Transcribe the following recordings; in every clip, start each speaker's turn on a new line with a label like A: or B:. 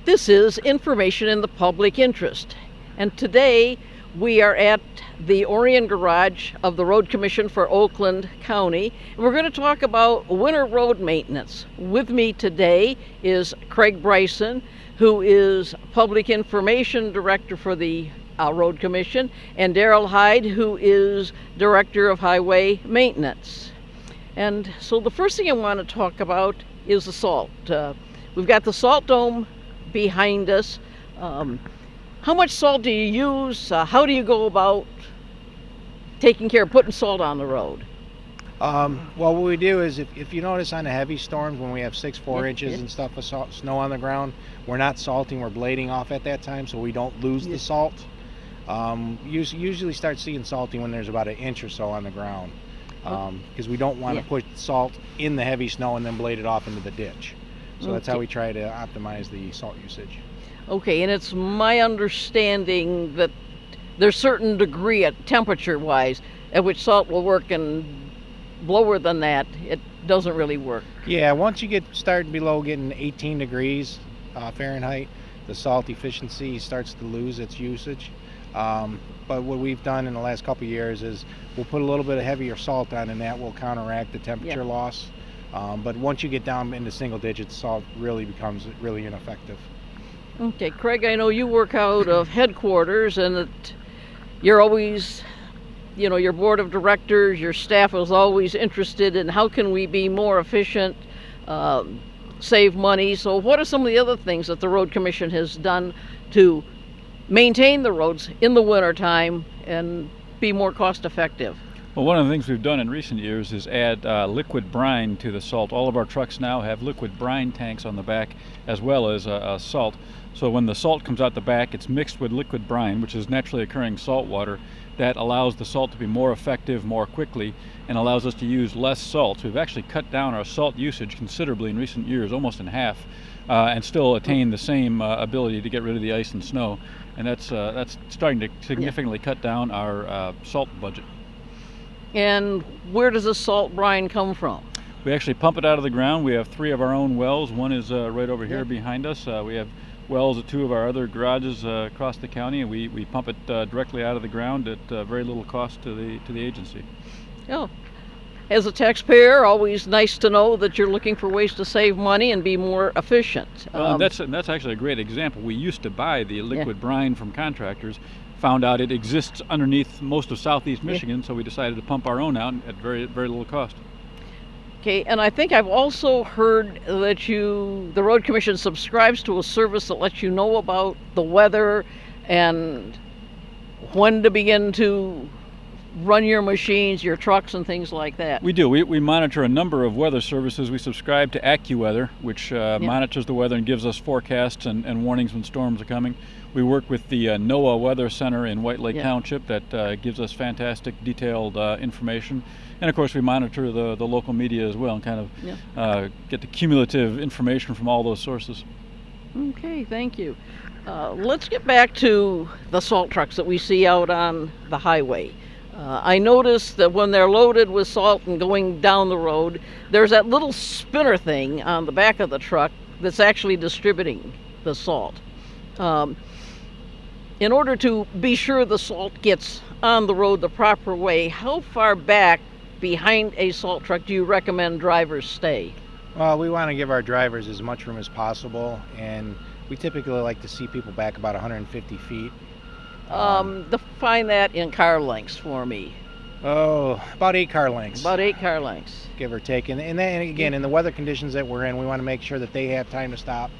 A: This is Information in the Public Interest, and today we are at the Orion garage of the Road Commission for Oakland County, and we're going to talk about winter road maintenance. With me today is Craig Bryson, who is Public Information Director for the Road Commission, and Darryl Heid, who is Director of Highway Maintenance. And so the first thing I want to talk about is the salt. We've got the salt dome behind us. How much salt do you use? How do you go about taking care of putting salt on the road?
B: Well, what we do is if you notice on the heavy storms when we have 4 inches and stuff of snow on the ground, we're not salting, we're blading off at that time so we don't lose the salt. Usually start seeing salting when there's about 1 inch or so on the ground, because we don't want to put salt in the heavy snow and then blade it off into the ditch. So that's how we try to optimize the salt usage. Okay,
A: and it's my understanding that there's a certain degree at temperature-wise at which salt will work, and lower than that, it doesn't really work.
B: Yeah, once you start below getting 18 degrees Fahrenheit, the salt efficiency starts to lose its usage. But what we've done in the last couple of years is we'll put a little bit of heavier salt on, and that will counteract the temperature loss. But once you get down into single digits, salt really becomes really ineffective.
A: Okay, Craig, I know you work out of headquarters, and that you're always, your board of directors, your staff is always interested in how can we be more efficient, save money. So what are some of the other things that the Road Commission has done to maintain the roads in the wintertime and be more cost effective?
C: Well, one of the things we've done in recent years is add liquid brine to the salt. All of our trucks now have liquid brine tanks on the back as well as salt. So when the salt comes out the back, it's mixed with liquid brine, which is naturally occurring salt water. That allows the salt to be more effective more quickly and allows us to use less salt. So we've actually cut down our salt usage considerably in recent years, almost in half, and still attain the same ability to get rid of the ice and snow. And that's starting to significantly cut down our salt budget.
A: And where does the salt brine come from?
C: We actually pump it out of the ground. We have 3 of our own wells. One is right over here behind us. We have wells at 2 of our other garages across the county, and we pump it directly out of the ground at very little cost to the agency.
A: Oh, as a taxpayer, always nice to know that you're looking for ways to save money and be more efficient.
C: Well, that's actually a great example. We used to buy the liquid brine from contractors, found out it exists underneath most of southeast Michigan, so we decided to pump our own out at very, very little cost.
A: Okay, and I think I've also heard that the Road Commission subscribes to a service that lets you know about the weather and when to begin to run your machines, your trucks, and things like that.
C: We do. We monitor a number of weather services. We subscribe to AccuWeather, which monitors the weather and gives us forecasts and warnings when storms are coming. We work with the NOAA Weather Center in White Lake Township that gives us fantastic detailed information. And of course we monitor the local media as well and kind of get the cumulative information from all those sources.
A: Okay, thank you. Let's get back to the salt trucks that we see out on the highway. I noticed that when they're loaded with salt and going down the road, there's that little spinner thing on the back of the truck that's actually distributing the salt. In order to be sure the salt gets on the road the proper way, how far back behind a salt truck do you recommend drivers stay?
B: Well, we want to give our drivers as much room as possible, and we typically like to see people back about 150 feet.
A: Define that in car lengths for me.
B: Oh, about 8 car lengths.
A: About 8 car lengths.
B: Give or take. And then again, in the weather conditions that we're in, we want to make sure that they have time to stop.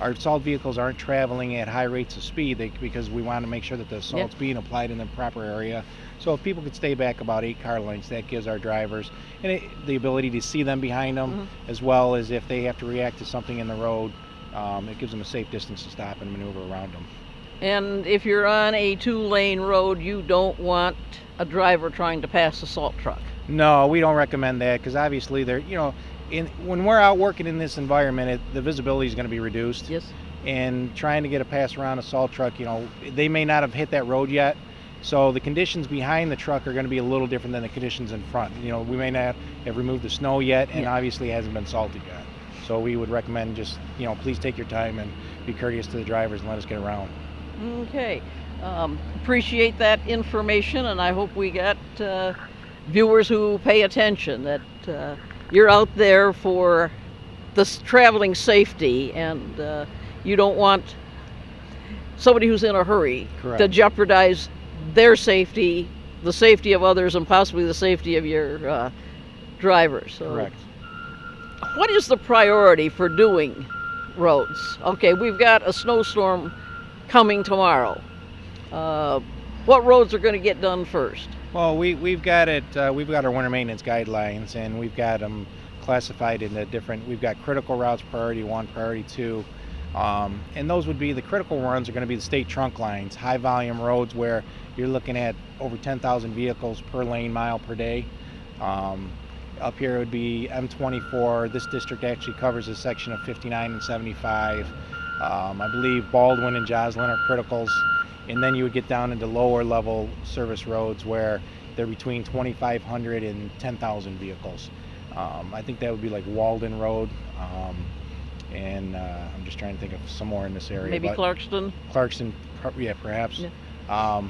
B: Our salt vehicles aren't traveling at high rates of speed because we want to make sure that the salt's being applied in the proper area. So if people could stay back about 8 car lengths, that gives our drivers the ability to see them behind them, as well as if they have to react to something in the road, it gives them a safe distance to stop and maneuver around them.
A: And if you're on a 2-lane road, you don't want a driver trying to pass a salt truck.
B: No, we don't recommend that because obviously they're, when we're out working in this environment, the visibility is going to be reduced.
A: Yes.
B: And trying to get a pass around a salt truck, they may not have hit that road yet. So the conditions behind the truck are going to be a little different than the conditions in front. We may not have removed the snow yet, and obviously it hasn't been salted yet. So we would recommend just, please take your time and be courteous to the drivers and let us get around.
A: Okay. Appreciate that information, and I hope we got viewers who pay attention, that you're out there for the traveling safety, and you don't want somebody who's in a hurry
B: Correct.
A: to jeopardize their safety, the safety of others, and possibly the safety of your drivers. So
B: Correct.
A: what is the priority for doing roads? Okay, we've got a snowstorm coming tomorrow. What roads are going to get done first?
B: Well, we've got it. We've got our winter maintenance guidelines, and we've got them classified into different. We've got critical routes, priority 1, priority 2, and those would be the critical ones. Are going to be the state trunk lines, high volume roads where you're looking at over 10,000 vehicles per lane mile per day. Up here it would be M24. This district actually covers a section of 59 and 75. I believe Baldwin and Joslin are criticals. And then you would get down into lower level service roads where they're between 2,500 and 10,000 vehicles. I think that would be like Walden Road. And I'm just trying to think of some more in this area.
A: Maybe Clarkston?
B: Clarkston, yeah, perhaps. Yeah.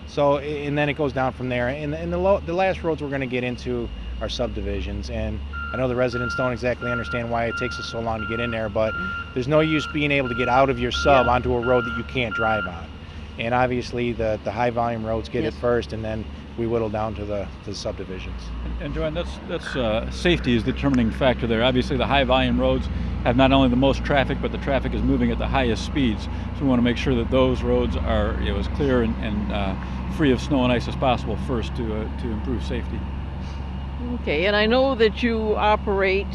B: So, and then it goes down from there. And the last roads we're going to get into are subdivisions. And I know the residents don't exactly understand why it takes us so long to get in there, but there's no use being able to get out of your sub onto a road that you can't drive on. And obviously the high volume roads get it first, and then we whittle down to the subdivisions.
C: And JoAnn, that's safety is the determining factor there. Obviously the high volume roads have not only the most traffic, but the traffic is moving at the highest speeds. So we want to make sure that those roads are as clear and free of snow and ice as possible first to improve safety.
A: Okay, and I know that you operate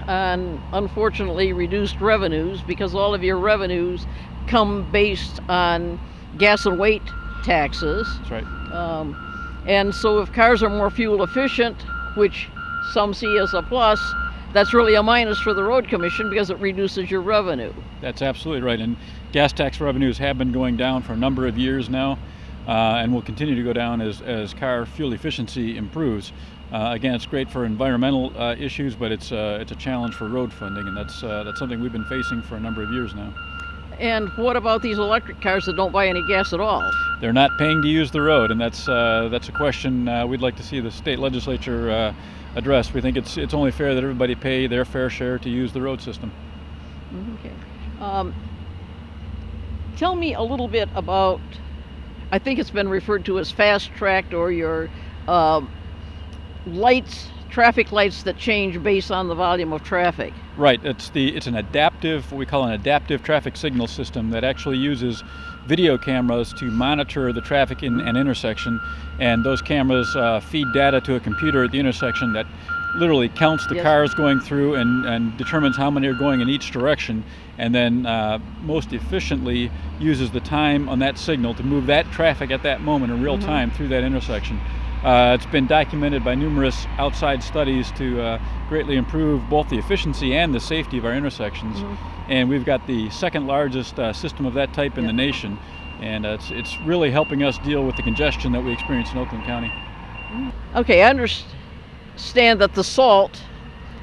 A: on, unfortunately, reduced revenues, because all of your revenues come based on gas and weight taxes.
C: That's right.
A: And so if cars are more fuel efficient, which some see as a plus, that's really a minus for the Road Commission because it reduces your revenue.
C: That's absolutely right. And gas tax revenues have been going down for a number of years now, and will continue to go down as car fuel efficiency improves. Again, it's great for environmental issues, but it's a challenge for road funding, and that's something we've been facing for a number of years now.
A: And what about these electric cars that don't buy any gas at all?
C: They're not paying to use the road, and that's a question we'd like to see the state legislature address. We think it's only fair that everybody pay their fair share to use the road system.
A: Okay. Tell me a little bit about, I think it's been referred to as fast-tracked, or your traffic lights that change based on the volume of traffic.
C: Right. It's an adaptive, what we call an adaptive traffic signal system that actually uses video cameras to monitor the traffic in an intersection, and those cameras feed data to a computer at the intersection that literally counts the cars going through and determines how many are going in each direction, and then most efficiently uses the time on that signal to move that traffic at that moment in real time through that intersection. It's been documented by numerous outside studies to greatly improve both the efficiency and the safety of our intersections. And we've got the second largest system of that type in the nation, and it's really helping us deal with the congestion that we experience in Oakland County.
A: Okay, I understand that the salt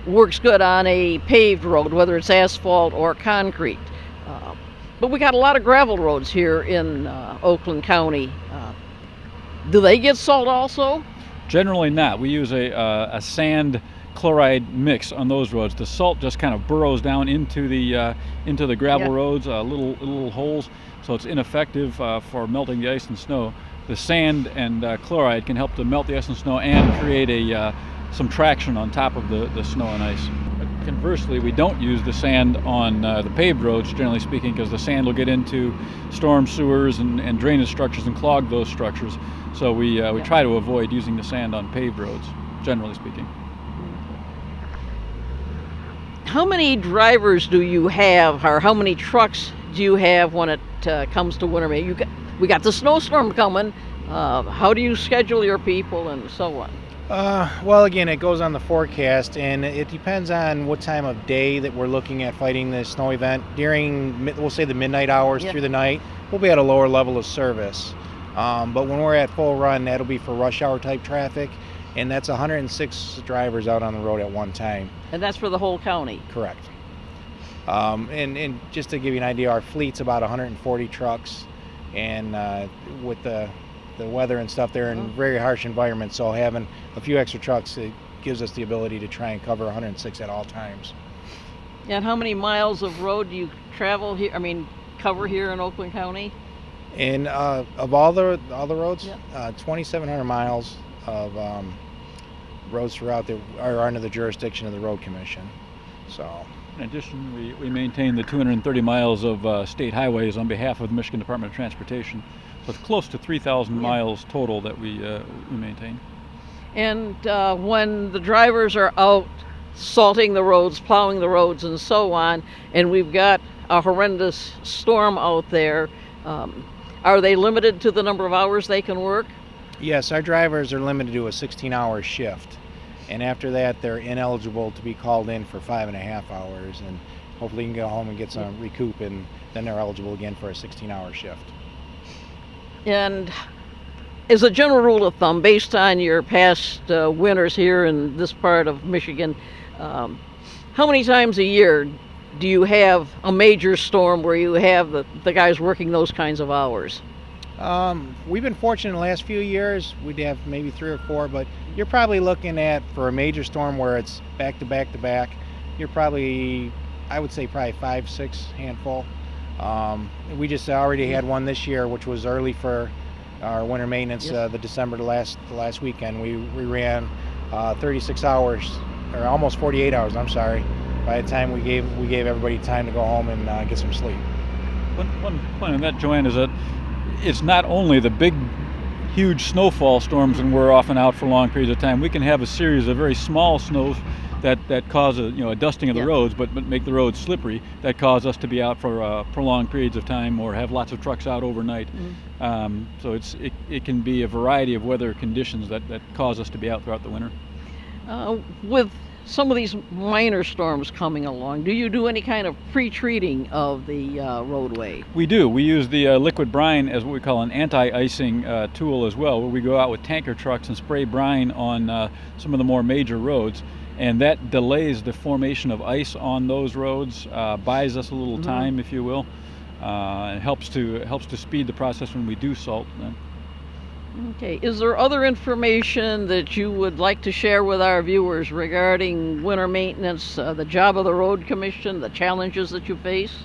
A: works good on a paved road, whether it's asphalt or concrete. But we got a lot of gravel roads here in Oakland County. Do they get salt also?
C: Generally not. We use a sand chloride mix on those roads. The salt just kind of burrows down into the gravel roads, little holes, so it's ineffective for melting the ice and snow. The sand and chloride can help to melt the ice and snow and create some traction on top of the snow and ice. But conversely, we don't use the sand on the paved roads, generally speaking, because the sand will get into storm sewers and drainage structures and clog those structures. So we try to avoid using the sand on paved roads, generally speaking.
A: How many drivers do you have, or how many trucks do you have when it comes to winter? We got the snowstorm coming. How do you schedule your people and so on?
B: Well, again, it goes on the forecast, and it depends on what time of day that we're looking at fighting the snow event. During, we'll say, the midnight hours through the night, we'll be at a lower level of service. But when we're at full run, that'll be for rush hour type traffic, and that's 106 drivers out on the road at one time.
A: And that's for the whole county?
B: Correct. And just to give you an idea, our fleet's about 140 trucks, and with the weather and stuff, they're in very harsh environments, so having a few extra trucks, it gives us the ability to try and cover 106 at all times.
A: And how many miles of road do you travel here? I mean, cover here in Oakland County?
B: And of all the roads,
A: Yeah.
B: 2,700 miles of roads throughout are under the jurisdiction of the Road Commission. So,
C: in addition, we maintain the 230 miles of state highways on behalf of the Michigan Department of Transportation. So it's close to 3,000 miles total that we maintain.
A: And when the drivers are out salting the roads, plowing the roads, and so on, and we've got a horrendous storm out there, are they limited to the number of hours they can work?
B: yes, our drivers are limited to a 16-hour shift, and after that, they're ineligible to be called in for 5.5 hours, and hopefully you can go home and get some recoup, and then they're eligible again for a 16-hour shift.
A: And as a general rule of thumb, based on your past winters here in this part of Michigan, how many times a year do you have a major storm where you have the guys working those kinds of hours?
B: We've been fortunate in the last few years. We'd have maybe 3 or 4, but you're probably looking at, for a major storm where it's back to back to back, you're probably, I would say probably 5, 6 handful. We just already had one this year, which was early for our winter maintenance.
A: Yes.
B: The December, the last weekend, we ran 36 hours, or almost 48 hours, I'm sorry. By the time we gave everybody time to go home and get some sleep.
C: One point on that, JoAnn, is that it's not only the big, huge snowfall storms and we're often out for long periods of time. We can have a series of very small snows that cause a dusting of the roads, but make the roads slippery, that cause us to be out for prolonged periods of time or have lots of trucks out overnight. Mm-hmm. So it can be a variety of weather conditions that cause us to be out throughout the winter.
A: With some of these minor storms coming along, do you do any kind of pre-treating of the roadway?
C: We do. We use the liquid brine as what we call an anti-icing tool as well, where we go out with tanker trucks and spray brine on some of the more major roads. And that delays the formation of ice on those roads, buys us a little
A: Mm-hmm.
C: time, if you will, and helps to speed the process when we do salt.
A: Okay. Is there other information that you would like to share with our viewers regarding winter maintenance, the job of the Road Commission, the challenges that you face?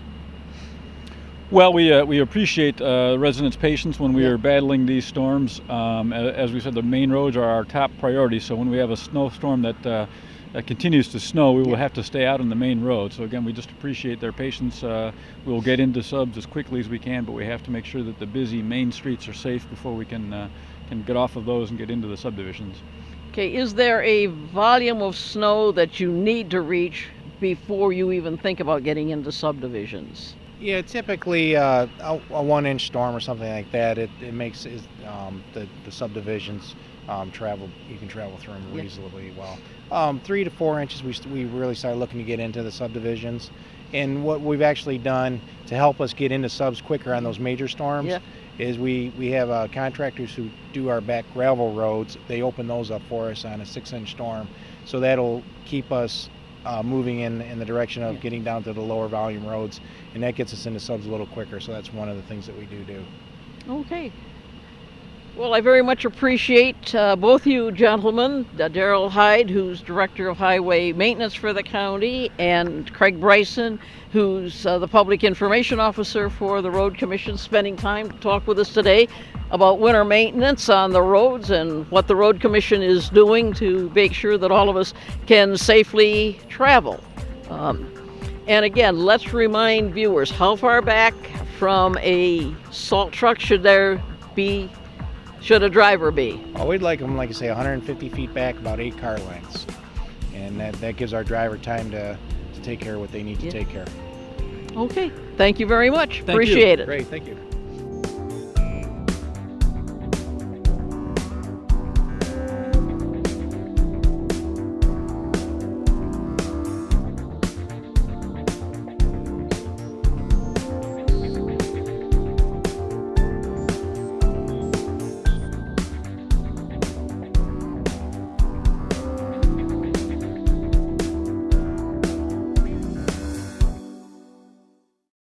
C: Well, we appreciate residents' patience when we are battling these storms. As we said, the main roads are our top priority. So when we have a snowstorm that continues to snow, we will have to stay out on the main road. So again, we just appreciate their patience. We'll get into subs as quickly as we can, but we have to make sure that the busy main streets are safe before we can get off of those and get into the subdivisions.
A: Okay, is there a volume of snow that you need to reach before you even think about getting into subdivisions?
B: Yeah, typically a 1-inch storm or something like that, it makes the subdivisions travel. You can travel through them reasonably well. 3 to 4 inches, we really started looking to get into the subdivisions. And what we've actually done to help us get into subs quicker on those major storms is we have contractors who do our back gravel roads. They open those up for us on a 6-inch storm, so that'll keep us moving in the direction of getting down to the lower volume roads, and that gets us into subs a little quicker. So that's one of the things that we do.
A: Okay. Well, I very much appreciate both you gentlemen, Darryl Heid, who's Director of Highway Maintenance for the county, and Craig Bryson, who's the Public Information Officer for the Road Commission, spending time to talk with us today about winter maintenance on the roads and what the Road Commission is doing to make sure that all of us can safely travel. And again, let's remind viewers, how far back from a salt truck should a driver be?
B: Oh, we'd like them, like I say, 150 feet back, about 8 car lengths. And that gives our driver time to take care of what they need to take care of.
A: Okay. Thank you very much.
C: Thank you.
A: Appreciate it.
B: Great, thank you.